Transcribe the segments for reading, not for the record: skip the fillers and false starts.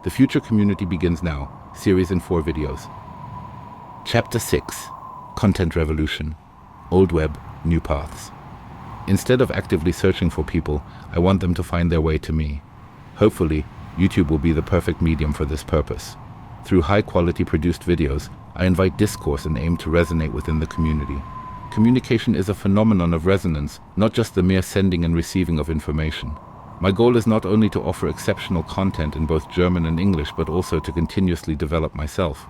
The Future Community begins now, series in 4 videos. Chapter 6: Content Revolution. Old Web, New Paths. Instead of actively searching for people, I want them to find their way to me. Hopefully, YouTube will be the perfect medium for this purpose. Through high-quality produced videos, I invite discourse and aim to resonate within the community. Communication is a phenomenon of resonance, not just the mere sending and receiving of information. My goal is not only to offer exceptional content in both German and English, but also to continuously develop myself.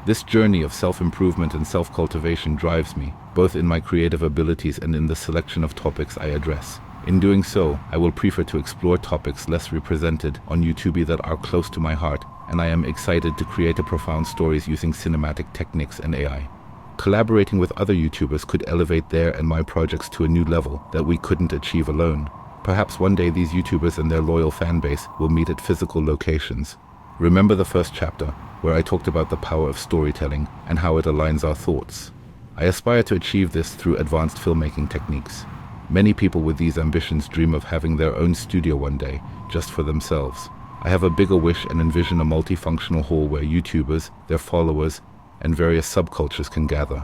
This journey of self-improvement and self-cultivation drives me, both in my creative abilities and in the selection of topics I address. In doing so, I will prefer to explore topics less represented on YouTube that are close to my heart, and I am excited to create profound stories using cinematic techniques and AI. Collaborating with other YouTubers could elevate their and my projects to a new level that we couldn't achieve alone. Perhaps one day these YouTubers and their loyal fan base will meet at physical locations. Remember the first chapter, where I talked about the power of storytelling and how it aligns our thoughts. I aspire to achieve this through advanced filmmaking techniques. Many people with these ambitions dream of having their own studio one day, just for themselves. I have a bigger wish and envision a multifunctional hall where YouTubers, their followers, and various subcultures can gather.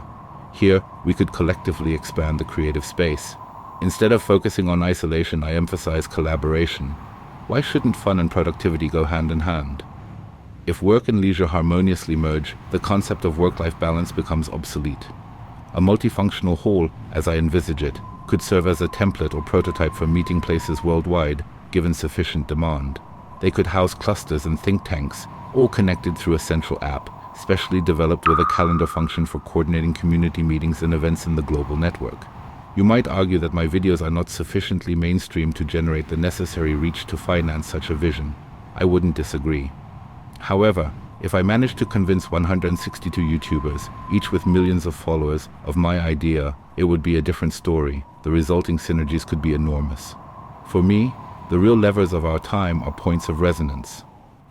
Here, we could collectively expand the creative space. Instead of focusing on isolation, I emphasize collaboration. Why shouldn't fun and productivity go hand in hand? If work and leisure harmoniously merge, the concept of work-life balance becomes obsolete. A multifunctional hall, as I envisage it, could serve as a template or prototype for meeting places worldwide, given sufficient demand. They could house clusters and think tanks, all connected through a central app, specially developed with a calendar function for coordinating community meetings and events in the global network. You might argue that my videos are not sufficiently mainstream to generate the necessary reach to finance such a vision. I wouldn't disagree. However, if I manage to convince 162 YouTubers, each with millions of followers, of my idea, it would be a different story. The resulting synergies could be enormous. For me, the real levers of our time are points of resonance.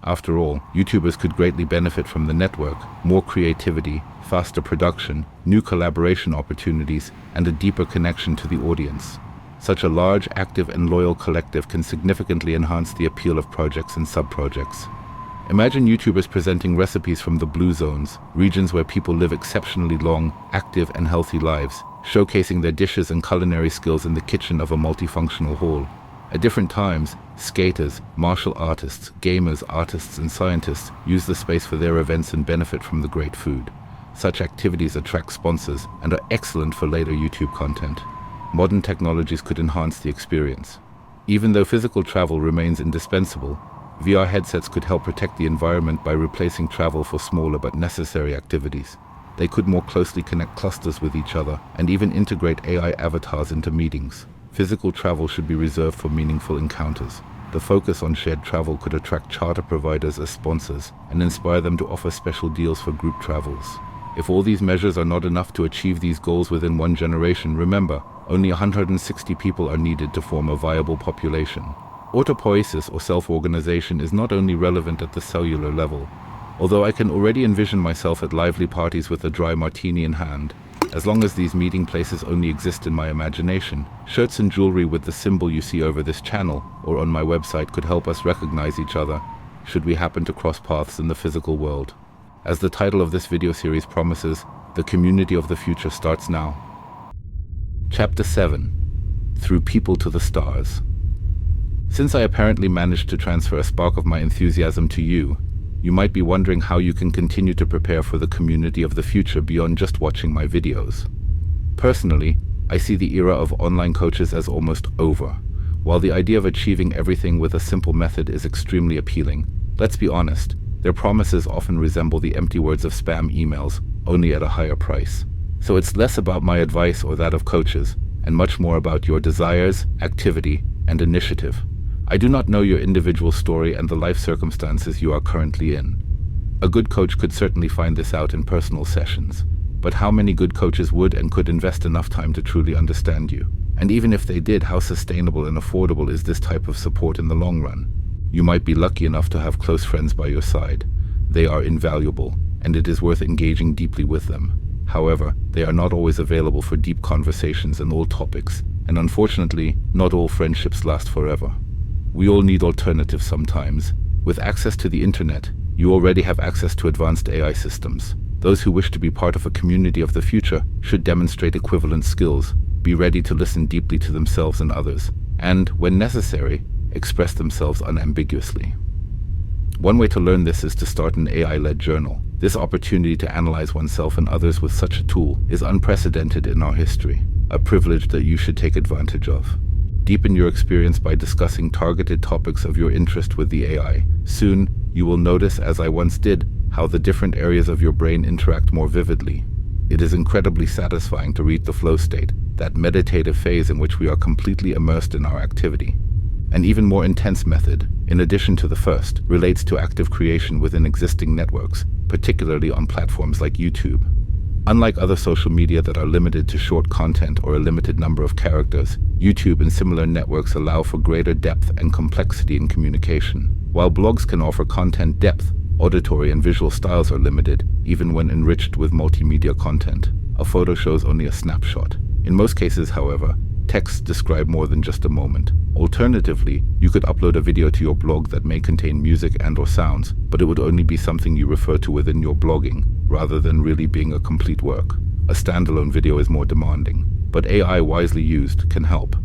After all, YouTubers could greatly benefit from the network, more creativity, faster production, new collaboration opportunities, and a deeper connection to the audience. Such a large, active, and loyal collective can significantly enhance the appeal of projects and sub-projects. Imagine YouTubers presenting recipes from the blue zones, regions where people live exceptionally long, active, and healthy lives, showcasing their dishes and culinary skills in the kitchen of a multifunctional hall. At different times, skaters, martial artists, gamers, artists, and scientists use the space for their events and benefit from the great food. Such activities attract sponsors and are excellent for later YouTube content. Modern technologies could enhance the experience. Even though physical travel remains indispensable, VR headsets could help protect the environment by replacing travel for smaller but necessary activities. They could more closely connect clusters with each other and even integrate AI avatars into meetings. Physical travel should be reserved for meaningful encounters. The focus on shared travel could attract charter providers as sponsors and inspire them to offer special deals for group travels. If all these measures are not enough to achieve these goals within one generation, remember, only 160 people are needed to form a viable population. Autopoiesis or self-organization is not only relevant at the cellular level. Although I can already envision myself at lively parties with a dry martini in hand, as long as these meeting places only exist in my imagination, shirts and jewelry with the symbol you see over this channel or on my website could help us recognize each other, should we happen to cross paths in the physical world. As the title of this video series promises, the community of the future starts now. Chapter 7: Through People to the Stars. Since I apparently managed to transfer a spark of my enthusiasm to you, you might be wondering how you can continue to prepare for the community of the future beyond just watching my videos. Personally, I see the era of online coaches as almost over. While the idea of achieving everything with a simple method is extremely appealing, let's be honest, their promises often resemble the empty words of spam emails, only at a higher price. So it's less about my advice or that of coaches, and much more about your desires, activity, and initiative. I do not know your individual story and the life circumstances you are currently in. A good coach could certainly find this out in personal sessions, but how many good coaches would and could invest enough time to truly understand you? And even if they did, how sustainable and affordable is this type of support in the long run? You might be lucky enough to have close friends by your side. They are invaluable, and it is worth engaging deeply with them. However, they are not always available for deep conversations on all topics, and unfortunately, not all friendships last forever. We all need alternatives sometimes, With access to the internet, you already have access to advanced AI systems. Those who wish to be part of a community of the future should demonstrate equivalent skills, be ready to listen deeply to themselves and others, and, when necessary, express themselves unambiguously. One way to learn this is to start an AI-led journal. This opportunity to analyze oneself and others with such a tool is unprecedented in our history, a privilege that you should take advantage of. Deepen your experience by discussing targeted topics of your interest with the AI. Soon, you will notice, as I once did, how the different areas of your brain interact more vividly. It is incredibly satisfying to reach the flow state, that meditative phase in which we are completely immersed in our activity. An even more intense method, in addition to the first, relates to active creation within existing networks, particularly on platforms like YouTube. Unlike other social media that are limited to short content or a limited number of characters, YouTube and similar networks allow for greater depth and complexity in communication. While blogs can offer content depth, auditory and visual styles are limited, even when enriched with multimedia content. A photo shows only a snapshot. In most cases, however, texts describe more than just a moment. Alternatively, you could upload a video to your blog that may contain music and/or sounds, but it would only be something you refer to within your blogging, rather than really being a complete work. A standalone video is more demanding, but AI wisely used can help.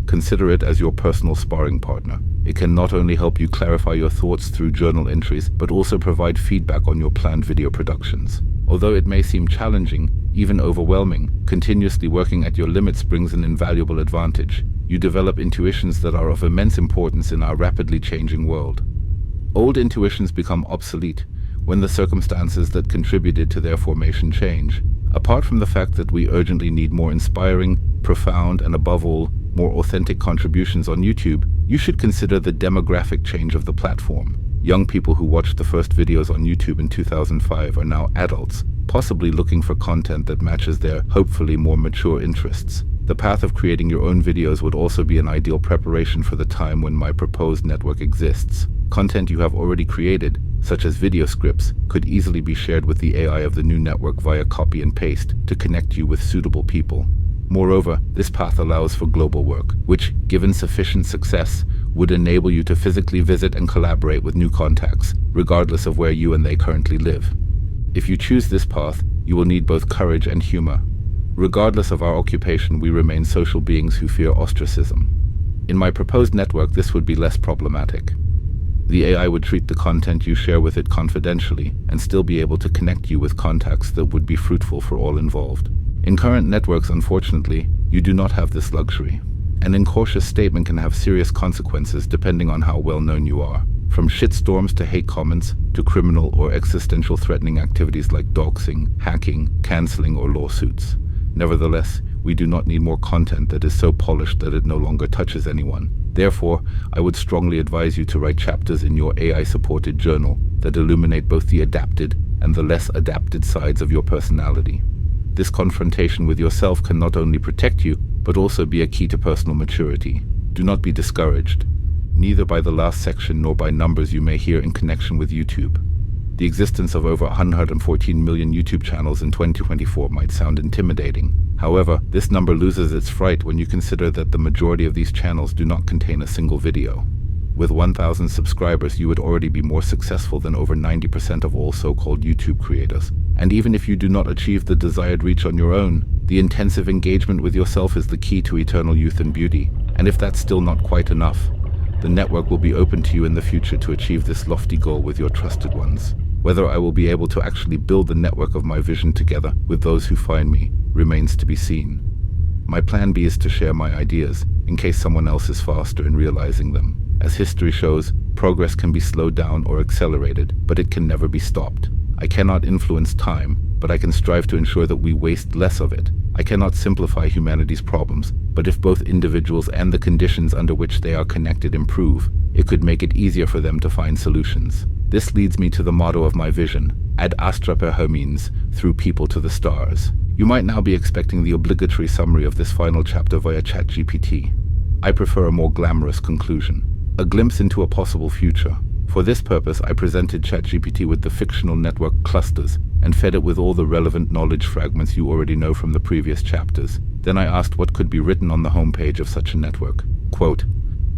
Consider it as your personal sparring partner. It can not only help you clarify your thoughts through journal entries, but also provide feedback on your planned video productions. Although it may seem challenging, even overwhelming, continuously working at your limits brings an invaluable advantage. You develop intuitions that are of immense importance in our rapidly changing world. Old intuitions become obsolete when the circumstances that contributed to their formation change. Apart from the fact that we urgently need more inspiring, profound, and above all, more authentic contributions on YouTube, you should consider the demographic change of the platform. Young people who watched the first videos on YouTube in 2005 are now adults, possibly looking for content that matches their, hopefully, more mature interests. The path of creating your own videos would also be an ideal preparation for the time when my proposed network exists. Content you have already created, such as video scripts, could easily be shared with the AI of the new network via copy and paste to connect you with suitable people. Moreover, this path allows for global work, which, given sufficient success, would enable you to physically visit and collaborate with new contacts, regardless of where you and they currently live. If you choose this path, you will need both courage and humor. Regardless of our occupation, we remain social beings who fear ostracism. In my proposed network, this would be less problematic. The AI would treat the content you share with it confidentially and still be able to connect you with contacts that would be fruitful for all involved. In current networks, unfortunately, you do not have this luxury. An incautious statement can have serious consequences depending on how well known you are, from shitstorms to hate comments to criminal or existential threatening activities like doxing, hacking, canceling, or lawsuits. Nevertheless, we do not need more content that is so polished that it no longer touches anyone. Therefore, I would strongly advise you to write chapters in your AI-supported journal that illuminate both the adapted and the less adapted sides of your personality. This confrontation with yourself can not only protect you, but also be a key to personal maturity. Do not be discouraged, neither by the last section nor by numbers you may hear in connection with YouTube. The existence of over 114 million YouTube channels in 2024 might sound intimidating. However, this number loses its fright when you consider that the majority of these channels do not contain a single video. With 1,000 subscribers, you would already be more successful than over 90% of all so-called YouTube creators. And even if you do not achieve the desired reach on your own, the intensive engagement with yourself is the key to eternal youth and beauty. And if that's still not quite enough, the network will be open to you in the future to achieve this lofty goal with your trusted ones. Whether I will be able to actually build the network of my vision together with those who find me remains to be seen. My plan B is to share my ideas, in case someone else is faster in realizing them. As history shows, progress can be slowed down or accelerated, but it can never be stopped. I cannot influence time, but I can strive to ensure that we waste less of it. I cannot simplify humanity's problems, but if both individuals and the conditions under which they are connected improve, it could make it easier for them to find solutions. This leads me to the motto of my vision, ad astra per homines, through people to the stars. You might now be expecting the obligatory summary of this final chapter via ChatGPT. I prefer a more glamorous conclusion, a glimpse into a possible future. For this purpose, I presented ChatGPT with the fictional network clusters and fed it with all the relevant knowledge fragments you already know from the previous chapters. Then I asked what could be written on the homepage of such a network. Quote,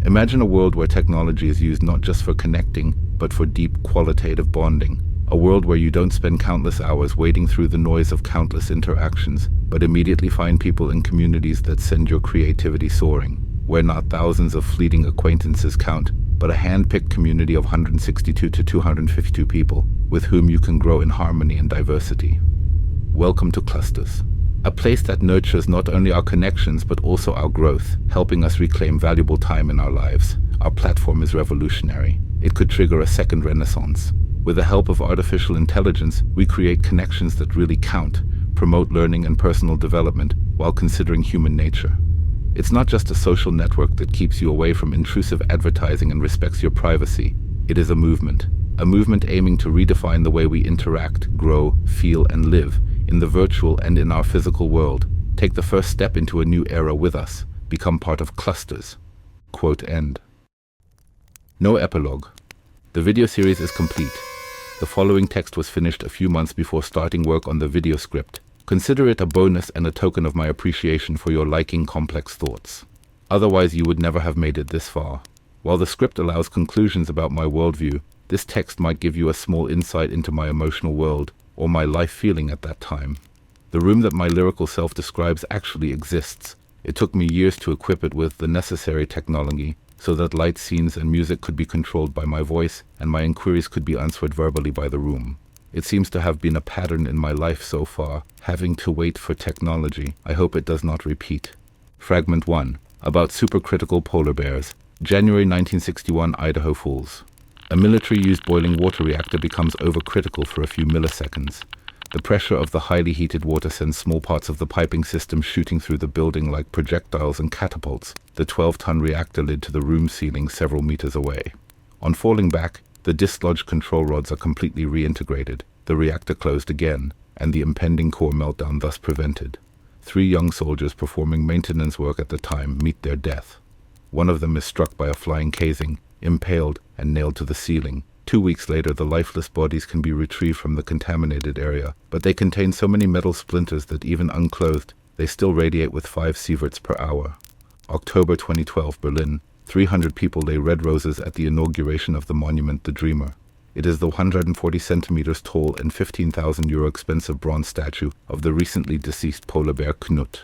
"Imagine a world where technology is used not just for connecting, but for deep qualitative bonding. A world where you don't spend countless hours wading through the noise of countless interactions, but immediately find people in communities that send your creativity soaring. Where not thousands of fleeting acquaintances count, but a hand-picked community of 162 to 252 people, with whom you can grow in harmony and diversity. Welcome to Clusters, a place that nurtures not only our connections but also our growth, helping us reclaim valuable time in our lives. Our platform is revolutionary. It could trigger a second renaissance. With the help of artificial intelligence, we create connections that really count, promote learning and personal development while considering human nature. It's not just a social network that keeps you away from intrusive advertising and respects your privacy. It is a movement aiming to redefine the way we interact, grow, feel, and live in the virtual and in our physical world. Take the first step into a new era with us. Become part of Clusters. Quote end. No epilogue. The video series is complete. The following text was finished a few months before starting work on the video script. Consider it a bonus and a token of my appreciation for your liking complex thoughts. Otherwise, you would never have made it this far. While the script allows conclusions about my worldview, this text might give you a small insight into my emotional world, or my life feeling at that time. The room that my lyrical self describes actually exists. It took me years to equip it with the necessary technology, so that light scenes and music could be controlled by my voice, and my inquiries could be answered verbally by the room. It seems to have been a pattern in my life so far, having to wait for technology. I hope it does not repeat. Fragment 1. About supercritical polar bears. January 1961, Idaho Falls. A military-used boiling water reactor becomes overcritical for a few milliseconds. The pressure of the highly heated water sends small parts of the piping system shooting through the building like projectiles and catapults, the 12-ton reactor lid to the room ceiling several meters away. On falling back, the dislodged control rods are completely reintegrated, the reactor closed again, and the impending core meltdown thus prevented. 3 young soldiers performing maintenance work at the time meet their death. One of them is struck by a flying casing, impaled, and nailed to the ceiling. 2 weeks later, the lifeless bodies can be retrieved from the contaminated area, but they contain so many metal splinters that even unclothed, they still radiate with 5 sieverts per hour. October 2012, Berlin. 300 people lay red roses at the inauguration of the monument The Dreamer. It is the 140 centimeters tall and €15,000 expensive bronze statue of the recently deceased polar bear Knut.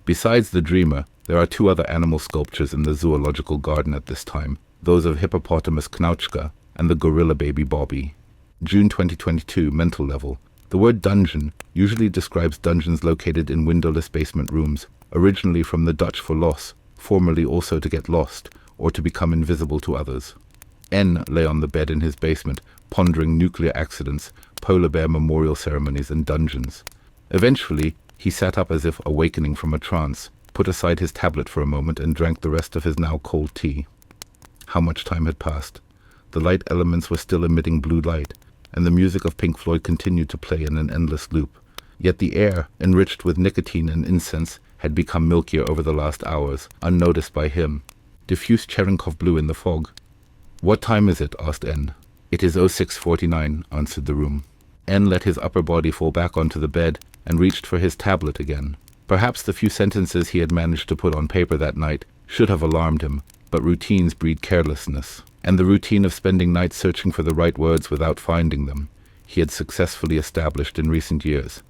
Besides The Dreamer, there are 2 other animal sculptures in the zoological garden at this time, those of hippopotamus Knauchka and the gorilla baby Bobby. June 2022, mental level. The word dungeon usually describes dungeons located in windowless basement rooms, originally from the Dutch for los, formerly also to get lost, or to become invisible to others. N lay on the bed in his basement, pondering nuclear accidents, polar bear memorial ceremonies, and dungeons. Eventually, he sat up as if awakening from a trance, put aside his tablet for a moment, and drank the rest of his now cold tea. How much time had passed? The light elements were still emitting blue light, and the music of Pink Floyd continued to play in an endless loop. Yet the air, enriched with nicotine and incense, had become milkier over the last hours, unnoticed by him. Diffuse Cherenkov blue in the fog. "What time is it?" asked N. "It is 06:49, answered the room. N let his upper body fall back onto the bed and reached for his tablet again. Perhaps the few sentences he had managed to put on paper that night should have alarmed him, but routines breed carelessness, and the routine of spending nights searching for the right words without finding them, he had successfully established in recent years.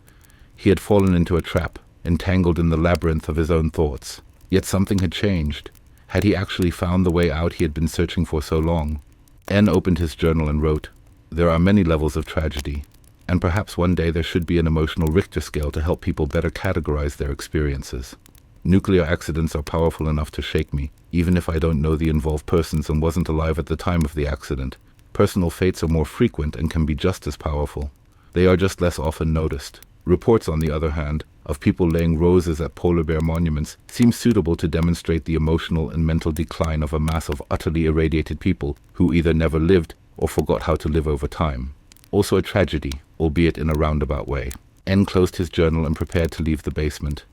He had fallen into a trap, entangled in the labyrinth of his own thoughts. Yet something had changed. Had he actually found the way out he had been searching for so long? N opened his journal and wrote, "There are many levels of tragedy, and perhaps one day there should be an emotional Richter scale to help people better categorize their experiences. Nuclear accidents are powerful enough to shake me, even if I don't know the involved persons and wasn't alive at the time of the accident. Personal fates are more frequent and can be just as powerful. They are just less often noticed. Reports, on the other hand, of people laying roses at polar bear monuments seem suitable to demonstrate the emotional and mental decline of a mass of utterly irradiated people who either never lived or forgot how to live over time. Also a tragedy, albeit in a roundabout way." N closed his journal and prepared to leave the basement.